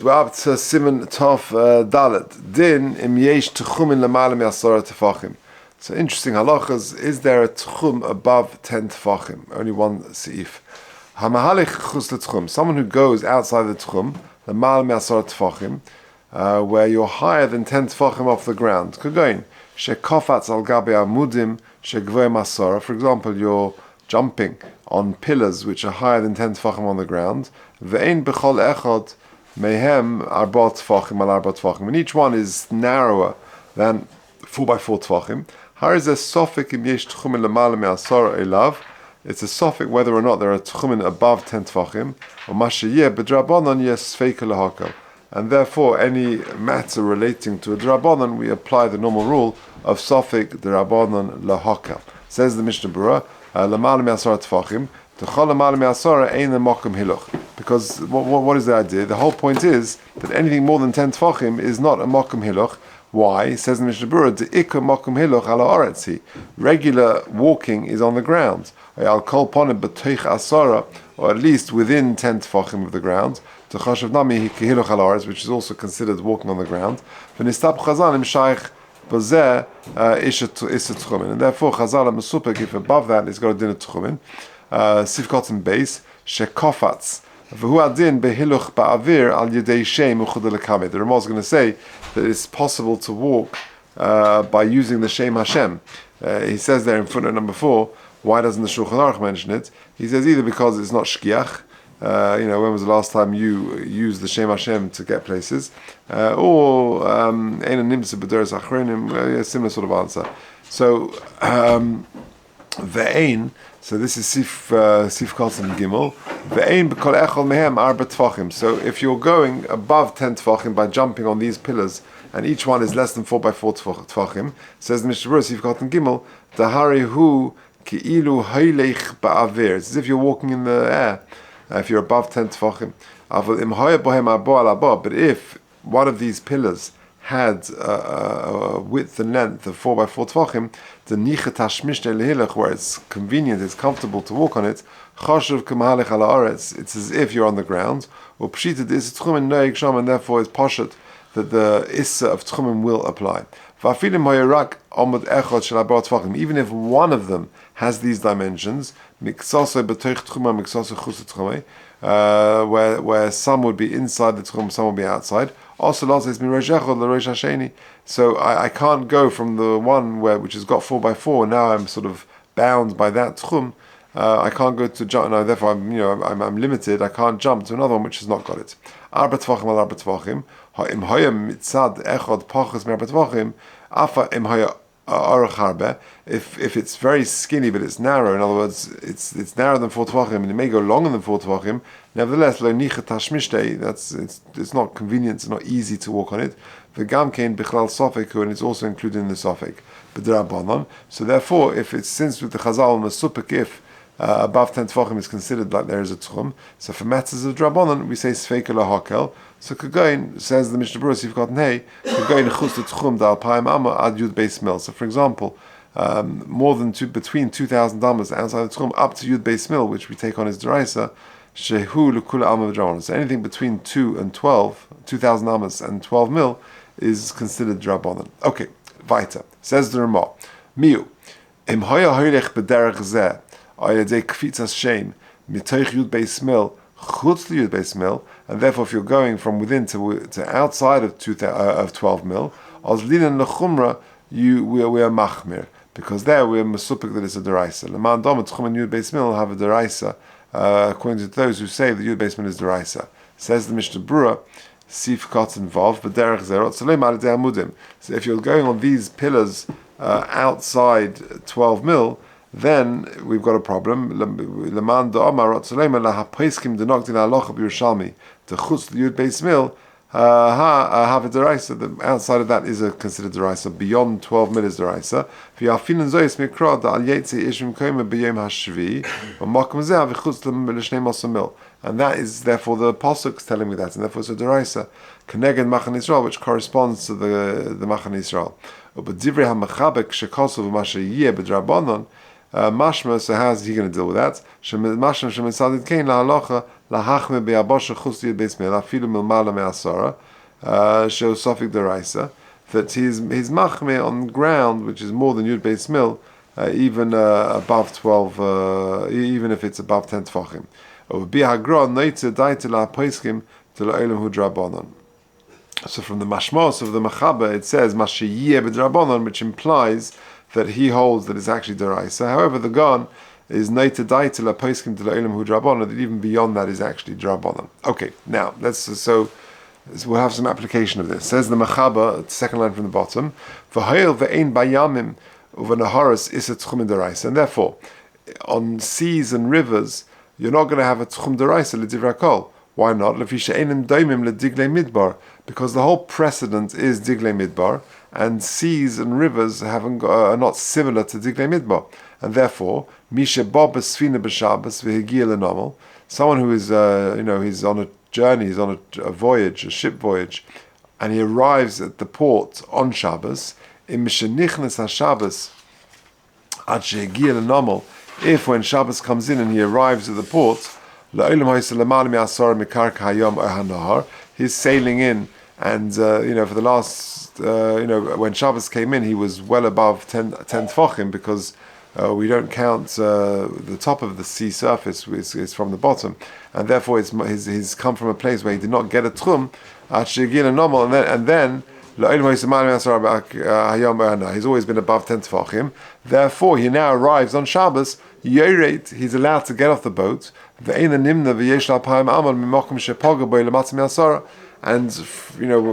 We're up to Siman Tov Dalet. Din im yesh Techum in lamala me'asara Tefachim. So interesting halachas. Is there a Techum above 10 Tefachim? Only one seif. Hamahalich chus Techum. Someone who goes outside the Techum, lamala me'asara Tefachim, where you're higher than 10 Tefachim off the ground. Kagoin shekofatz al gabe amudim shegvoy masara. For example, you're jumping on pillars which are higher than 10 Tefachim on the ground. Ve'ein b'chol echad Mehem arba tefachim al arba tefachim, and each one is narrower than 4x4 tefachim. How is there sofik im yesh tchumin lamala me'asara elav? It's a sofik whether or not there are tchumin above 10 tefachim. Or mashayeh b'drabanan yes sfeika lahakel, and therefore any matter relating to a drabanan we apply the normal rule of sofik drabanan lahakel. Says the Mishnah Berurah, lamala me'asara tefachim. Because what is the idea? The whole point is that anything more than 10 tefachim is not a mokum hiloch. Why? It says in Mishnah Berurah, "De'ika mokum hiloch ala oretzi." Regular walking is on the ground. Al kol ponim b'toich asara, or at least within 10 tefachim of the ground. T'chashav nami hiloch ala oretz, which is also considered walking on the ground. V'nistab chazal im shaykh b'zeh isha tchumin, and therefore chazal mesupek if above that it's got a din of tchumin. Sivkot base shekofatz v'hu adin behiluch ba'avir al yedei shem u'chudel kamed. The Ramah is going to say that it's possible to walk by using the Shem Hashem. He says there in footnote number 4. Why doesn't the Shulchan Aruch mention it? He says either because it's not shkiach. When was the last time you used the Shem Hashem to get places, or ein nimsa b'doros achronim, a similar sort of answer. So ve'ein. So this is Sif Kotzen Gimel. Ve'ein b'kol echol mehem arba tefachim. So if you're going above 10 tefachim by jumping on these pillars, and each one is less than 4x4 tefachim, says the Mishnah Berurah, Sif Kotzen Gimel, dahari hu ki'ilu haylech ba'avir. It's as if you're walking in the air, if you're above 10 tefachim. Aval im hoya bohem arba al arba. But if one of these pillars had a width and length of 4x4 tefachim, the nichet hashmishne lehilach, where it's convenient, it's comfortable to walk on it, chashuv k'mahalech ala aretz, it's as if you're on the ground, or pshita is tchumen noeg sham, and therefore it's poshet that the issa of tchumen will apply. V'afilim hoyerak omud echad shel arba tefachim, even if one of them has these dimensions, miksasei b'toich tchuma, miksasei chutz tchumei, where some would be inside the tchum, some would be outside. Also, so I can't go from the one which has got 4x4. Now I'm sort of bound by that tchum. I can't go to jump. No, therefore I'm limited. I can't jump to another one which has not got it. Arba tefachim al arba tefachim. Ha'im hoya mitzad echad pachas me'arba tefachim. Afa im hoya orach harbe. If it's very skinny but it's narrow, in other words, it's narrower than 4 tefachim, and it may go longer than 4 tefachim. Nevertheless, lo nichet hashmishtei, it's not convenient, it's not easy to walk on it. V'gam kein bichlal sofek, and it's also included in the sofek. B'drabanan. So therefore, since with the chazal mesupek, if above 10 tefachim is considered like there is a tchum, so for matters of drabanan we say sfeika lahakel. So kagoin, says the Mishnah Berurah, you've got hey, kagoin chus tchum dal paim amma ad yud beis mil. So for example, more than between 2,000 amas outside the tchum up to yud beis mil, which we take on as deraisa, shehu l'kula amma v'drabanan. So anything between 2,000 amas and 12 mil is considered drabanan. Okay, weiter. Says the Ramah, miu im hoya hoylech b'derech zeh ayadei kfitzas shem mitoich yud beis mil chutz yud beis mil, and therefore if you're going from within to outside of 12 mil, as linan lechumra, we are machmir, because there we are mesupik that it's a deraisa. Leman dom tchum and yud beis mil have a deraisa, according to those who say the yud beis mil is deraisa. Says the Mishnah Berurah, sif kot involved, but derech zerot salem al yedei amudim. So if you're going on these pillars outside 12 mil, then we've got a problem. Leman da'amar rotzalema lahapaiskim denoktin alocha b'Yerushalmi the chutz yud beis mil have a deraisa. Outside of that is a considered deraisa. Beyond 12 mil is deraisa. V'yafilin zoyis mikra da'al yetzi ishim koyma b'yom hashvi v'makom zeh v'chutz l'shnei masa mil. And that is therefore the pasuk telling me that, and therefore it's a deraisa keneged Machan Yisrael, which corresponds to the Machan Yisrael. But divrei hamachabek shekosov v'mashayiyeh b'drabanon. Mashma, so how's he going to deal with that? Mashma shemesadid kein lahalacha lahachme be'abosha chus yud beis mil afilu milmala me'asara sheo sofik deraisa, that he's machme on ground which is more than yud beis mil, even above 12, even if it's above 10 tefachim. So from the mashmos of the Machaba, it says Mashiyeh b'drabanan, which implies that he holds that it's actually deraisa. However, the Gon is neita daitila poiskim to l'olam hu drabanan, that even beyond that is actually drabanan. Okay, now we'll have some application of this. Says the Machaba, second line from the bottom, v'hoil ve'ein bayamim uvenaharas is a tchum deraisa, and therefore on seas and rivers you're not going to have a tchum deraisa l'divrei kol. Why not? Because the whole precedent is diglei midbar, and seas and rivers are not similar to diglei midbar, and therefore someone who is he's on a journey, he's on a voyage, a ship voyage, and he arrives at the port on Shabbos. If when Shabbos comes in and he arrives at the port, he's sailing in, and for the last when Shabbos came in, he was well above 10 tefachim, because we don't count the top of the sea surface is from the bottom, and therefore he's come from a place where he did not get a tchum, and then he's always been above 10 tefachim. Therefore, he now arrives on Shabbos. He's allowed to get off the boat. And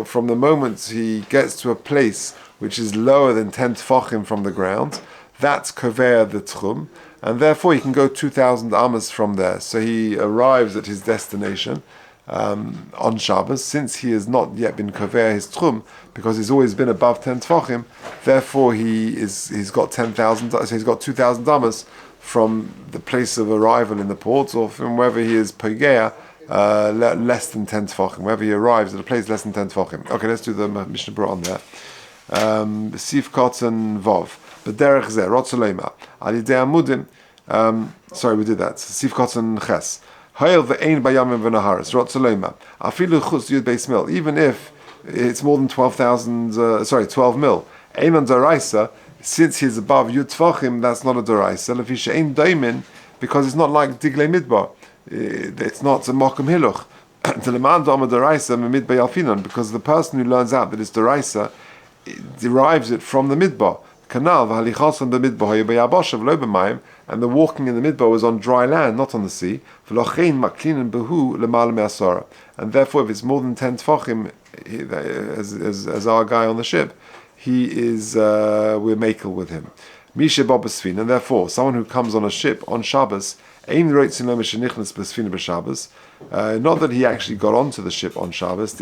from the moment he gets to a place which is lower than 10 tefachim from the ground, that's kover the tchum, and therefore he can go 2,000 amas from there. So he arrives at his destination on Shabbos, since he has not yet been kover his tchum, because he's always been above 10 tefachim. Therefore, he's got 10,000. So he's got 2,000 amas from the place of arrival in the port, or from wherever he is pogea, less than 10 tefachim. Wherever he arrives at a place less than 10 tefachim. Okay, let's do the Mishnah Berurah on there. Sif Kotzen Vov. B'derech zeh rotzolema al yidei amudim. Sorry, we did that. Sif Kotzen Ches. Hayel ve'ein bayamim v'naharis rotzolema afilu chus yud beis mil. Even if it's more than 12 mil. Ein on deraisa, since he's above yud tefachim, that's not a deraisa. Lefisha ein daimin, because it's not like diglei midbar. It's not a mokum hiluch. Because the person who learns out that it's deraisa derives it from the midbar. Canal, and the walking in the midbar was on dry land, not on the sea. And therefore, if it's more than 10 tefachim, as our guy on the ship, we're makel with him. And therefore, someone who comes on a ship on Shabbos, not that he actually got onto the ship on Shabbos,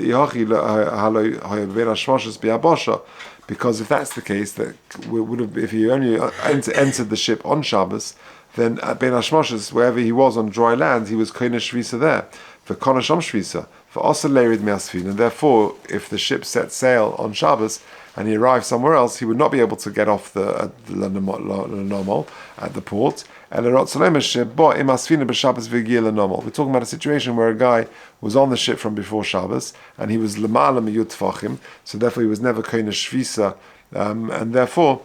because if that's the case, that would have, if he only entered the ship on Shabbos, then at Ben Hashmoshes, wherever he was on dry land, he was koine shvisa there. For konashom shvisa, for also leirid me'asfin, and therefore, if the ship set sail on Shabbos and he arrived somewhere else, he would not be able to get off the normal at the port. We're talking about a situation where a guy was on the ship from before Shabbos and he was lemala miyut tefachim, so therefore he was never koine shvisa, and therefore,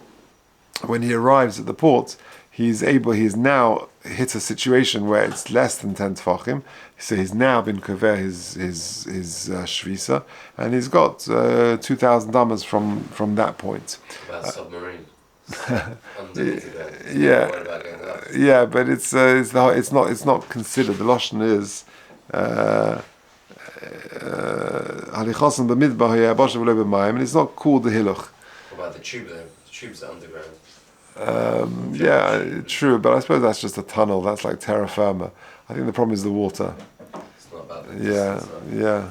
when he arrives at the port, he's now hit a situation where it's less than 10 tefachim, so he's now been kover his shvisa, and he's got 2,000 damas from that point. About submarine. Yeah, but it's not considered. The lashon is halichosan b'midbar hayabosha v'lo b'mayim, and it's not called the hiluch. What about the tube though? The tubes are underground. True, but I suppose that's just a tunnel. That's like terra firma. I think the problem is the water. It's not about that. Yeah.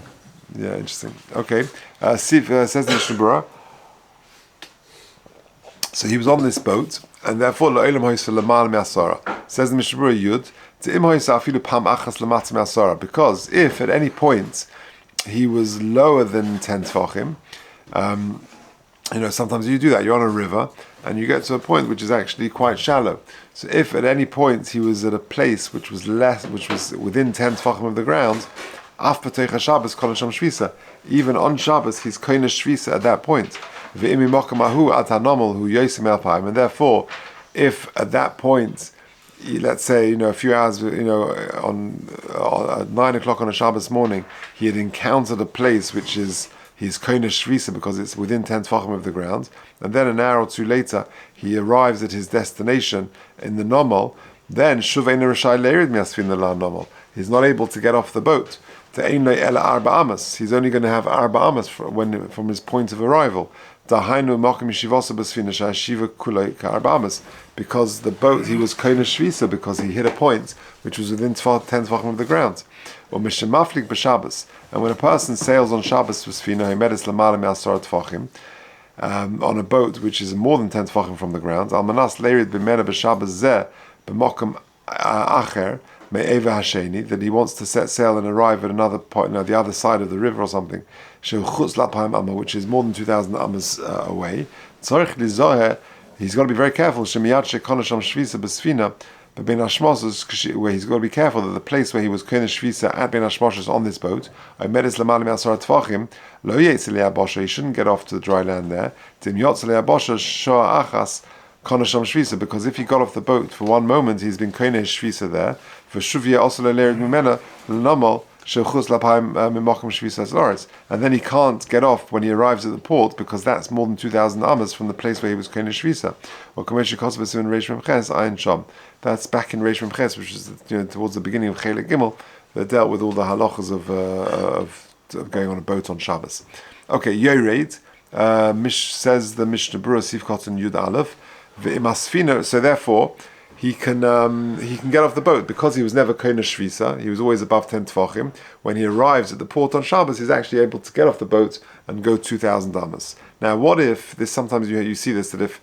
Interesting. Okay. Says the Mishnah Berurah. So he was on this boat, and therefore la'olam hoysa l'mal me'asara. Says the Mishnah Berurah Yud, t'im hoysa afilu pam achas l'matz me'asara. Because if at any point he was lower than 10 tefachim, sometimes you do that. You're on a river and you get to a point which is actually quite shallow. So if at any point he was at a place which was within 10 tefachim of the ground, af b'toich Shabbos kol Hashem shvisa, even on Shabbos he's koine shvisa at that point. V'imi mokamahu at hanomel hu yosim elpaim, and therefore, if at that point, let's say a few hours, on at 9 o'clock on a Shabbos morning, he had encountered a place which is his koine shvisa because it's within 10 tefachim of the ground, and then an hour or two later he arrives at his destination in the nomel, then shuvein rashai leirid miasfin la nomel. He's not able to get off the boat. He's only going to have arba amas from his point of arrival. Because the boat, he was koine shvisa because he hit a point which was within 10 tefachim of the ground. And when a person sails on Shabbos on a boat which is more than 10 tefachim from the ground, that he wants to set sail and arrive at another point, the other side of the river or something, which is more than 2,000 amas away. He's got to be very careful. Where he's got to be careful that the place where he was koine shvisa at Ben Hashmoshes on this boat, he shouldn't get off to the dry land there. Because if he got off the boat for one moment, he's been koine shvisa there. And then he can't get off when he arrives at the port because that's more than 2,000 amas from the place where he was koine shvisa. That's back in Reish Memches, which is towards the beginning of Chelek Gimel, that dealt with all the halachas of going on a boat on Shabbos. Okay, Yored says the Mishnah Berurah Sivkot and Yud Aleph. So therefore, he can get off the boat because he was never koine shvisa. He was always above 10 tefachim. When he arrives at the port on Shabbos, he's actually able to get off the boat and go 2,000 amas. Now, what if this? Sometimes you see this, that if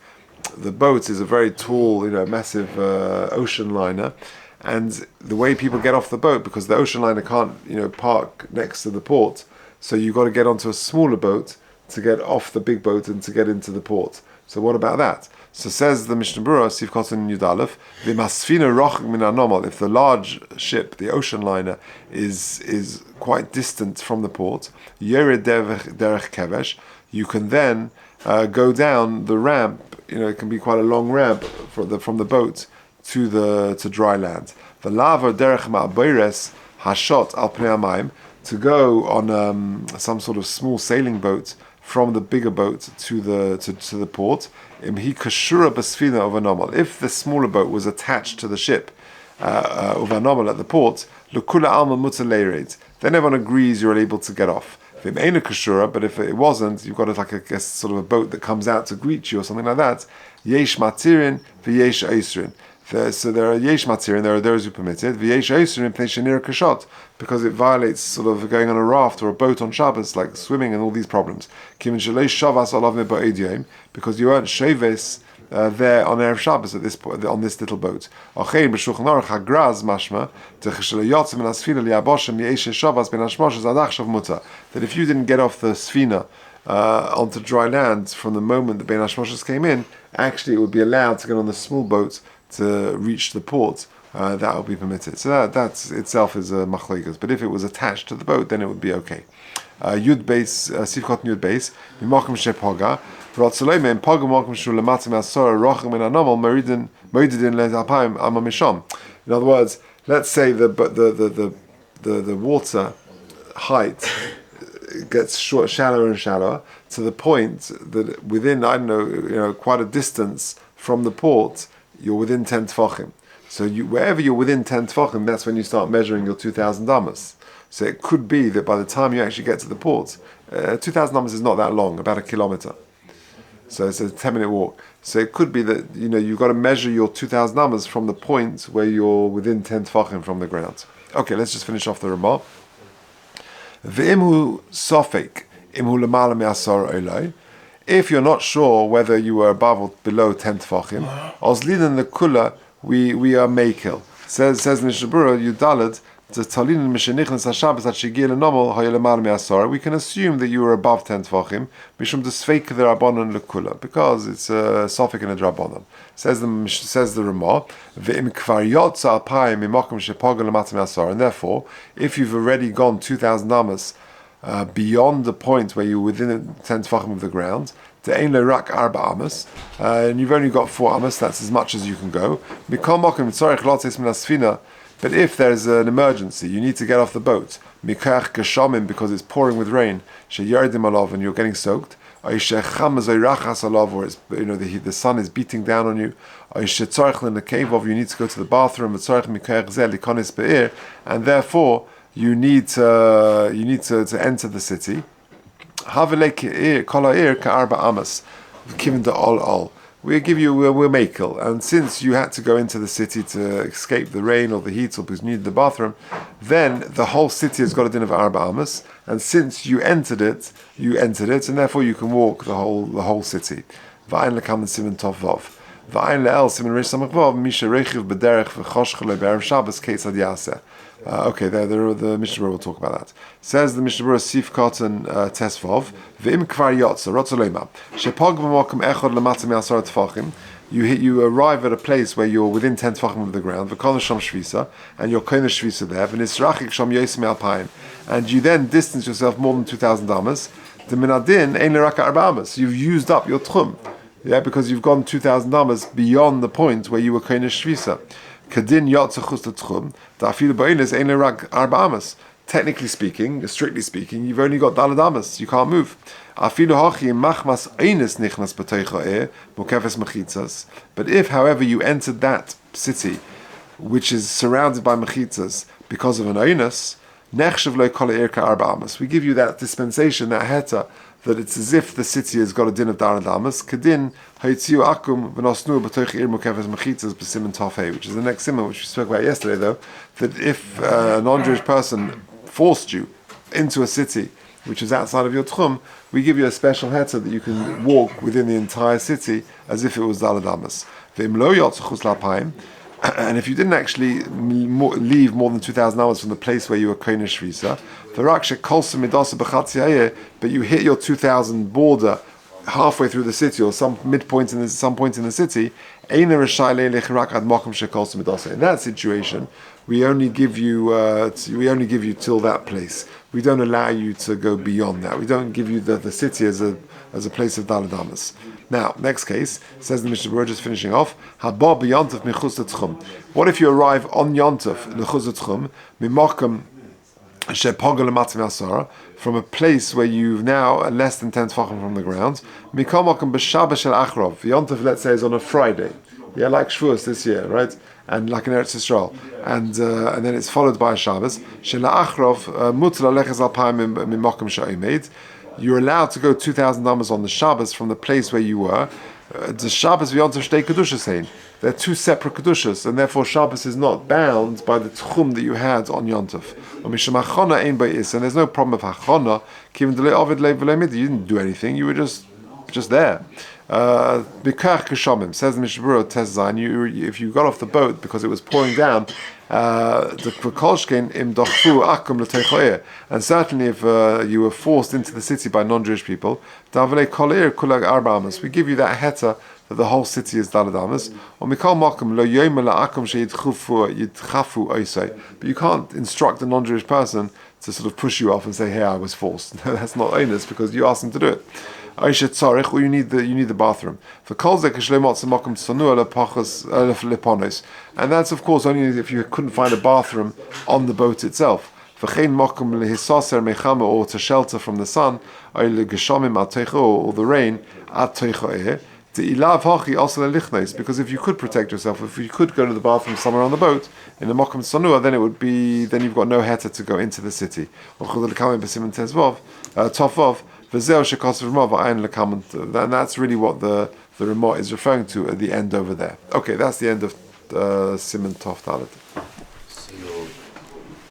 the boat is a very tall, massive ocean liner, and the way people get off the boat, because the ocean liner can't park next to the port, so you've got to get onto a smaller boat to get off the big boat and to get into the port. So what about that? So says the Mishnah Berurah, Sivkot and Yud Aleph, v'masfina rochik min hanomal. If the large ship, the ocean liner, is quite distant from the port, yered derech kevesh, you can then go down the ramp. It can be quite a long ramp from the boat to dry land. The lava derech ma'abeires hashot al pnei hamayim, to go on some sort of small sailing boat from the bigger boat to the port. If the smaller boat was attached to the ship of anomal at the port, then everyone agrees you're able to get off. But if it wasn't, you've got a sort of a boat that comes out to greet you or something like that. Yesh matirin v'yesh eisrin. So there are yesh matirin, there are those who permit it. V'yesh eisrin pnei kashot, because it violates sort of going on a raft or a boat on Shabbos, like swimming and all these problems. Because you weren't sheves there on Erev Shabbos at this point, on this little boat. That if you didn't get off the sfina onto dry land from the moment the Ben Hashmoshes came in, actually it would be allowed to get on the small boat to reach the port. That would be permitted. So that itself is a machlekas. But if it was attached to the boat, then it would be okay. Yud Beis, Sivkot Yud Beis, Mimakim Shepoga, Ratzaleme, and Poga Makim Shulamatim Asora, Rochim and Anomal, Meridin Lezapayim, Amamisham. In other words, let's say the water height gets shallower and shallower to the point that within, quite a distance from the port, you're within 10 tefachim. So wherever you're within 10 tefachim, that's when you start measuring your 2,000 amas. So it could be that by the time you actually get to the port, 2,000 amas is not that long, about a kilometer. So it's a 10-minute walk. So it could be that you've got to measure your 2,000 amas from the point where you're within 10 tefachim from the ground. Okay, let's just finish off the Ramah. V'imhu sofek imhu lemala me'asar olai. If you're not sure whether you were above or below 10 tefachim, oslidan the kula we are mekel. Says Mishnah Berurah Yudalad We can assume that you were above 10 Tefachim, because it's a Sofik and a Drabonon. Says the Ramah, and therefore, if you've already gone 2,000 amas beyond the point where you're within 10 Tefachim of the ground, and you've only got 4 amas, that's as much as you can go. But if there's an emergency, you need to get off the boat, because it's pouring with rain, and you're getting soaked, or it's, the sun is beating down on you, in the cave of you need to go to the bathroom, and therefore you need to enter the city. We'll give you, we'll make it. And since you had to go into the city to escape the rain or the heat or because you needed the bathroom, then the whole city has got a din of Arba Amas. And since you entered it, and therefore you can walk the whole city. V'ayin lekam siman tov vav. V'ayin le'el siman reish samach vav, misha rechiv b'derech v'choshchele b'erev Shabbos ketzad yaseh. Okay, the Mishnah will talk about that. Says the Mishnah Sif Cotton Tesvov V'im Kvar Yotza Rotzolema Shepog B'Mokum Echod Lamata Me'asar Tefachim. You arrive at a place where you're within 10 Tefachim of the ground, V'Kol Sham Shvisa, and you're Kona Shvisa there, V'Nisrachik Sham Yosem Alpayim, and you then distance yourself more than 2,000 amas. The Minadin Ein Leraka Arba Amas. You've used up your Techum, because you've gone 2,000 amas beyond the point where you were Kona Shvisa. Kadin Yotzachus Techum, Da'afilu Ba'ilis Ein Leraka Arba Amas. Technically speaking, strictly speaking, you've only got daled amas. You can't move. But if, however, you entered that city, which is surrounded by mechitzas, because of an einus, we give you that dispensation, that heta, that it's as if the city has got a din of daled amas. Kadin haitziu akum v'nosnu b'toich ir mukefes mechitzas b'siman tafei, which is the next simon which we spoke about yesterday, though, that if a non-Jewish person forced you into a city which is outside of your Techum, we give you a special heter that you can walk within the entire city as if it was daled amas. And if you didn't actually leave more than 2,000 hours from the place where you were koinish visa, but you hit your 2,000 border halfway through the city or some point in the city, in that situation, we only give you till that place. We don't allow you to go beyond that. We don't give you the city as a place of daled amas. Now, next case, says the Mishnah, we're just finishing off. Haba b'yontav michuz Techum. What if you arrive on Yontav michuz Techum, mimakam shepogel l'matzim asara, from a place where you've now less than 10 tefachim from the ground, mikol makam b'shabbat shel achrov. Yontav, let's say, is on a Friday. Yeah, like Shavuos this year, right? And like in Eretz Yisrael, and then it's followed by a Shabbos. Shel achrov mutar lechez alpayim mimakam she'omed. You're allowed to go 2,000 amas on the Shabbos from the place where you were. The Shabbos v'yontav shtei kedushas hein. They're two separate kedushas, and therefore Shabbos is not bound by the Techum that you had on Yontav. And there's no problem of hachana. You didn't do anything. You were just there. Bikach Keshamim, says the Mishnah Tes Zayin, if you got off the boat because it was pouring down, and certainly if you were forced into the city by non-Jewish people, we give you that heta that the whole city is daled amas. But you can't instruct a non-Jewish person to sort of push you off and say, hey, I was forced. That's not onus because you asked them to do it. Or you need the bathroom. And that's of course only if you couldn't find a bathroom on the boat itself. Or to shelter from the sun, or the rain, because if you could protect yourself, if you could go to the bathroom somewhere on the boat in the mokum sanua, then you've got no heta to go into the city. And that's really what the Ramah is referring to at the end over there. Okay, that's the end of Siman Tov Dalet.